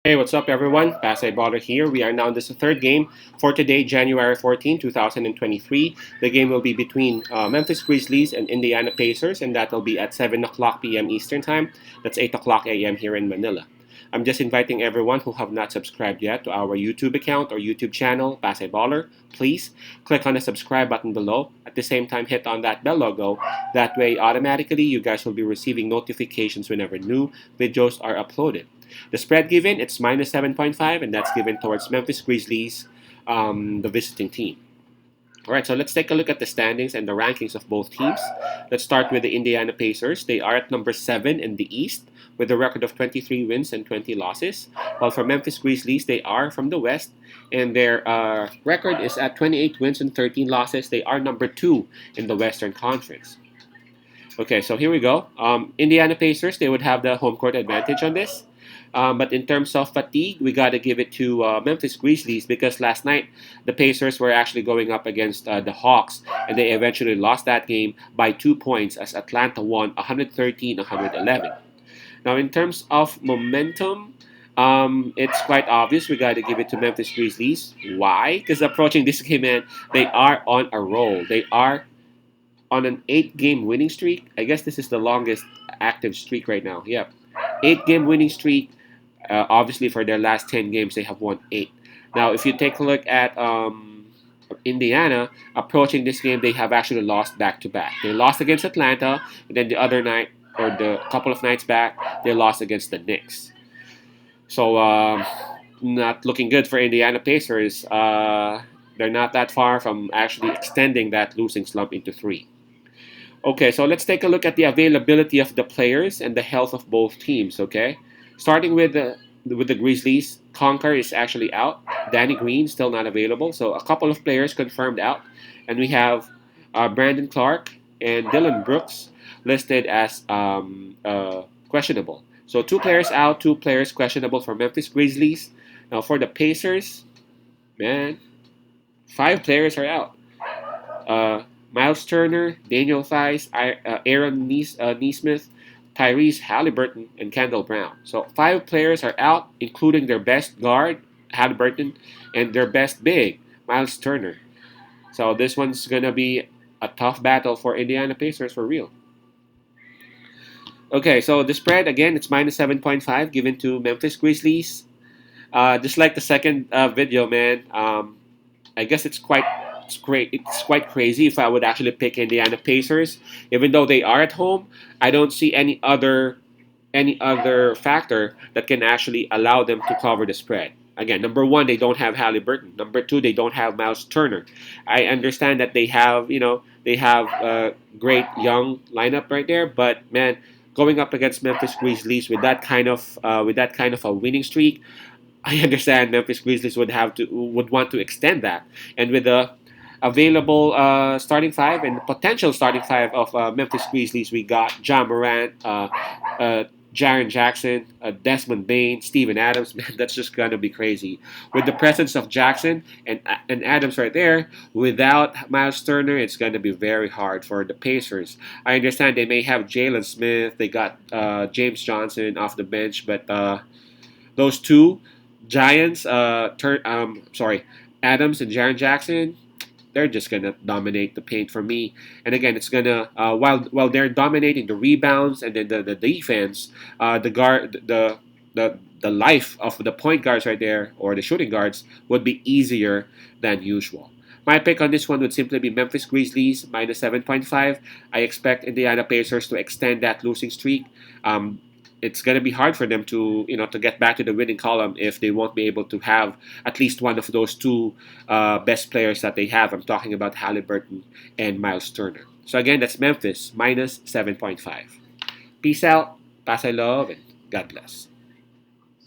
Hey, what's up, everyone? Baller here. We are now in this third game for today, January 14, 2023. The game will be between Memphis Grizzlies and Indiana Pacers, and that will be at 7 o'clock p.m. Eastern Time. That's 8 o'clock a.m. here in Manila. I'm just inviting everyone who have not subscribed yet to our YouTube account or YouTube channel, Baller. Please click on the subscribe button below. At the same time, hit on that bell logo. That way, automatically, you guys will be receiving notifications whenever new videos are uploaded. The spread given, it's minus 7.5, and that's given towards Memphis Grizzlies, the visiting team. All right, so let's take a look at the standings and the rankings of both teams. Let's start with the Indiana Pacers. They are at number 7 in the East with a record of 23 wins and 20 losses. While for Memphis Grizzlies, they are from the West, and their record is at 28 wins and 13 losses. They are number 2 in the Western Conference. Okay, so here we go. Indiana Pacers, they would have the home court advantage on this. But in terms of fatigue, we got to give it to Memphis Grizzlies because last night the Pacers were actually going up against the Hawks, and they eventually lost that game by 2 points as Atlanta won 113-111. Now, in terms of momentum, it's quite obvious we got to give it to Memphis Grizzlies. Why? Because approaching this game, man, they are on a roll. They are on an 8-game winning streak. I guess this is the longest active streak right now. Yep. 8-game winning streak. Obviously, for their last 10 games, they have won 8. Now, if you take a look at Indiana, approaching this game, they have actually lost back-to-back. They lost against Atlanta, and then the other night, or the couple of nights back, they lost against the Knicks. So, not looking good for Indiana Pacers. They're not that far from actually extending that losing slump into 3. Okay, so let's take a look at the availability of the players and the health of both teams, okay? Starting with the Grizzlies, Conker is actually out. Danny Green still not available. So a couple of players confirmed out. And we have Brandon Clark and Dylan Brooks listed as questionable. So 2 players out, 2 players questionable for Memphis Grizzlies. Now for the Pacers, man, 5 players are out. Miles Turner, Daniel Theis, Aaron Neesmith, Tyrese Halliburton, and Kendall Brown. So 5 players are out, including their best guard, Halliburton, and their best big, Miles Turner. So this one's going to be a tough battle for Indiana Pacers for real. Okay, so the spread, again, it's minus 7.5 given to Memphis Grizzlies. Just like the second video, man, I guess it's quite crazy if I would actually pick Indiana Pacers. Even though they are at home, I don't see any other factor that can actually allow them to cover the spread. Again, number 1, they don't have Halliburton. Number 2, they don't have Miles Turner. I understand that they have a great young lineup right there, but man, going up against Memphis Grizzlies with that kind of a winning streak, I understand Memphis Grizzlies would want to extend that, and with the available starting 5 and potential starting 5 of Memphis Grizzlies, we got Ja Morant, Jaren Jackson, Desmond Bain, Steven Adams. Man, that's just gonna be crazy. With the presence of Jackson and Adams right there, without Miles Turner, it's gonna be very hard for the Pacers. I understand they may have Jalen Smith, they got James Johnson off the bench, but those 2 Giants, Adams and Jaren Jackson, they're just gonna dominate the paint for me. And again, it's gonna while they're dominating the rebounds and then the defense, the life of the point guards right there or the shooting guards would be easier than usual. My pick on this one would simply be Memphis Grizzlies minus 7.5. I expect Indiana Pacers to extend that losing streak. It's going to be hard for them to get back to the winning column if they won't be able to have at least one of those 2 best players that they have. I'm talking about Halliburton and Miles Turner. So again, that's Memphis minus 7.5. Peace out, pass I love, and God bless.